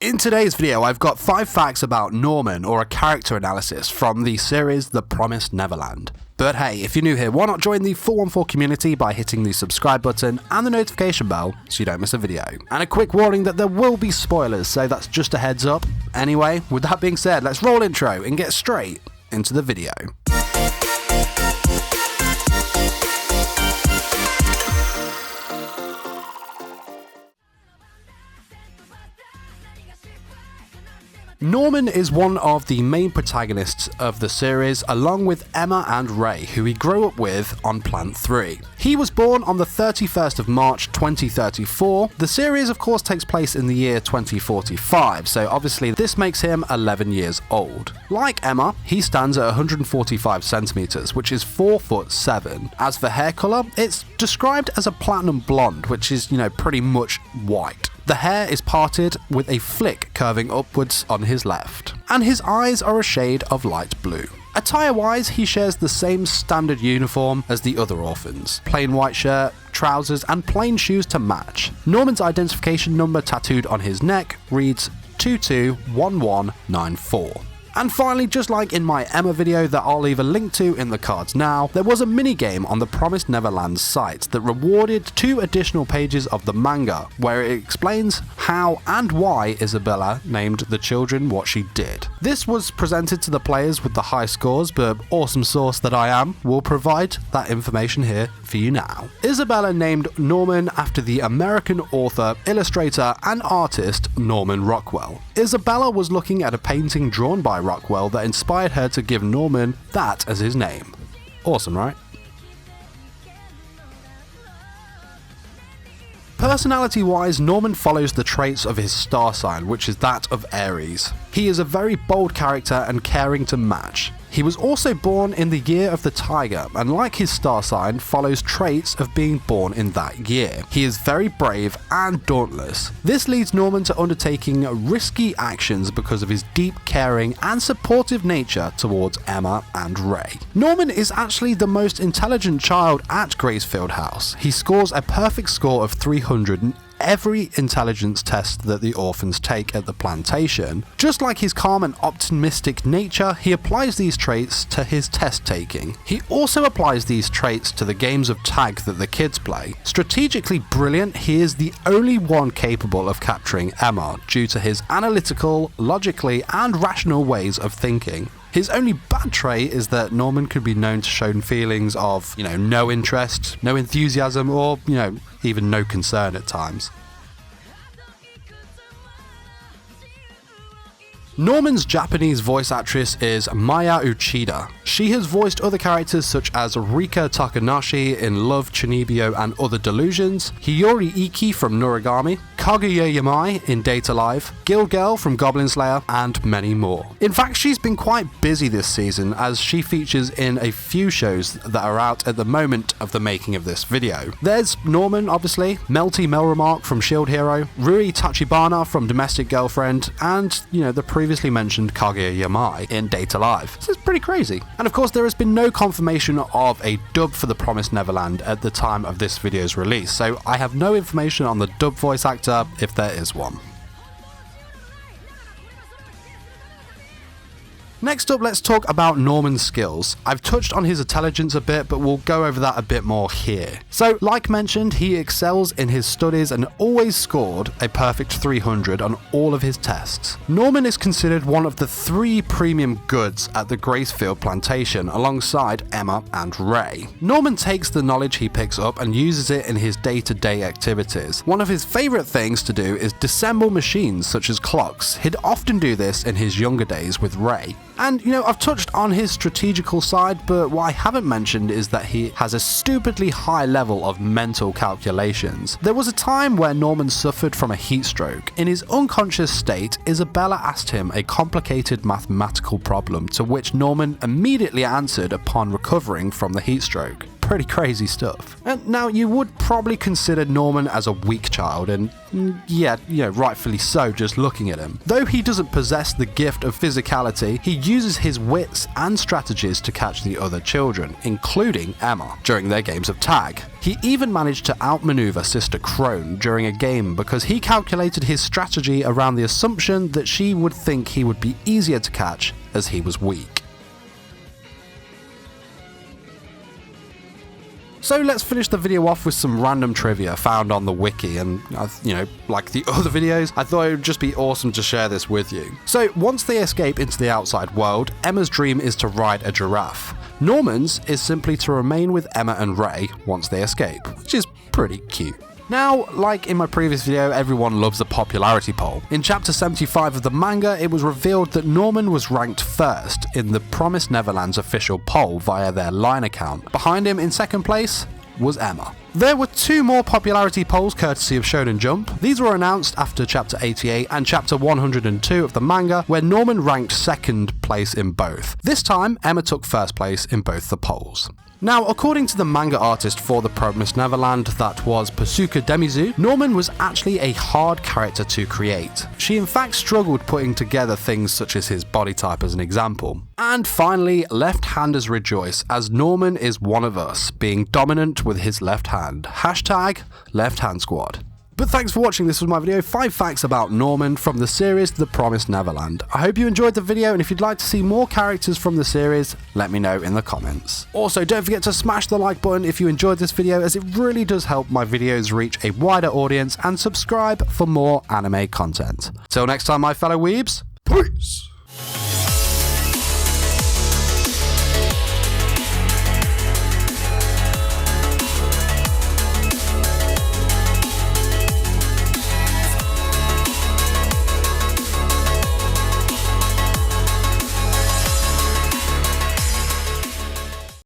In today's video, I've got 5 facts about Norman, or a character analysis from the series The Promised Neverland. But hey, if you're new here, why not join the 414 community by hitting the subscribe button and the notification bell so you don't miss a video. And a quick warning that there will be spoilers, so that's just a heads up. Anyway, with that being said, let's roll intro and get straight into the video. Norman is one of the main protagonists of the series, along with Emma and Ray, who he grew up with on Planet 3. He was born on the 31st of March 2034. The series of course takes place in the year 2045, so obviously this makes him 11 years old. Like Emma, he stands at 145 centimeters, which is 4'7". As for hair color, it's described as a platinum blonde, which is, pretty much white. The hair is parted with a flick curving upwards on his left, and his eyes are a shade of light blue. Attire-wise, he shares the same standard uniform as the other orphans. Plain white shirt, trousers, and plain shoes to match. Norman's identification number tattooed on his neck reads 221194. And finally, just like in my Emma video that I'll leave a link to in the cards now, there was a minigame on the Promised Neverland site that rewarded 2 additional pages of the manga, where it explains how and why Isabella named the children what she did. This was presented to the players with the high scores, but awesome source that I am will provide that information here for you now. Isabella named Norman after the American author, illustrator, and artist Norman Rockwell. Isabella was looking at a painting drawn by Rockwell that inspired her to give Norman that as his name. Awesome, right? Personality-wise, Norman follows the traits of his star sign, which is that of Aries. He is a very bold character and caring to match. He was also born in the year of the tiger, and like his star sign, follows traits of being born in that year. He is very brave and dauntless. This leads Norman to undertaking risky actions because of his deep, caring, and supportive nature towards Emma and Ray. Norman is actually the most intelligent child at Gracefield House. He scores a perfect score of 300 in every intelligence test that the orphans take at the plantation. Just like his calm and optimistic nature, he applies these traits to his test taking. He also applies these traits to the games of tag that the kids play. Strategically brilliant, he is the only one capable of capturing Emma due to his analytical, logically, and rational ways of thinking. His only bad trait is that Norman could be known to show feelings of, no interest, no enthusiasm, or, even no concern at times. Norman's Japanese voice actress is Maya Uchida. She has voiced other characters such as Rika Takanashi in Love, Chunibyo and Other Delusions, Hiyori Iki from Noragami, Kaguya Yamai in Date Alive, Gil Girl from Goblin Slayer, and many more. In fact, she's been quite busy this season as she features in a few shows that are out at the moment of the making of this video. There's Norman, obviously, Melty Melremark from Shield Hero, Rui Tachibana from Domestic Girlfriend, and, the previously mentioned Kaguya Yamai in Date Alive. So it's pretty crazy. And of course, there has been no confirmation of a dub for The Promised Neverland at the time of this video's release, so I have no information on the dub voice actor if there is one. Next up, let's talk about Norman's skills. I've touched on his intelligence a bit, but we'll go over that a bit more here. So, like mentioned, he excels in his studies and always scored a perfect 300 on all of his tests. Norman is considered one of the 3 premium goods at the Gracefield plantation, alongside Emma and Ray. Norman takes the knowledge he picks up and uses it in his day-to-day activities. One of his favourite things to do is disassemble machines such as clocks. He'd often do this in his younger days with Ray. And, I've touched on his strategical side, but what I haven't mentioned is that he has a stupidly high level of mental calculations. There was a time where Norman suffered from a heat stroke. In his unconscious state, Isabella asked him a complicated mathematical problem, to which Norman immediately answered upon recovering from the heat stroke. pretty crazy stuff. And now, you would probably consider Norman as a weak child, and yeah, rightfully so just looking at him. Though he doesn't possess the gift of physicality, he uses his wits and strategies to catch the other children, including Emma, during their games of tag. He even managed to outmaneuver Sister Crone during a game because he calculated his strategy around the assumption that she would think he would be easier to catch as he was weak. So let's finish the video off with some random trivia found on the wiki, and like the other videos, I thought it would just be awesome to share this with you. So once they escape into the outside world, Emma's dream is to ride a giraffe. Norman's is simply to remain with Emma and Ray once they escape, which is pretty cute. Now, like in my previous video, everyone loves a popularity poll. In chapter 75 of the manga, it was revealed that Norman was ranked first in the Promised Neverland's official poll via their Line account. Behind him in second place was Emma. There were 2 more popularity polls courtesy of Shonen Jump. These were announced after chapter 88 and chapter 102 of the manga, where Norman ranked second place in both. This time, Emma took first place in both the polls. Now, according to the manga artist for the Promised Neverland, that was Pasuka Demizu, Norman was actually a hard character to create. She in fact struggled putting together things such as his body type as an example. And finally, left-handers rejoice, as Norman is one of us, being dominant with his left hand. Hashtag Left Hand Squad. But thanks for watching. This was my video, 5 facts about Norman from the series The Promised Neverland. I hope you enjoyed the video, and if you'd like to see more characters from the series, let me know in the comments. Also, don't forget to smash the like button if you enjoyed this video, as it really does help my videos reach a wider audience, and subscribe for more anime content. Till next time, my fellow weebs, peace!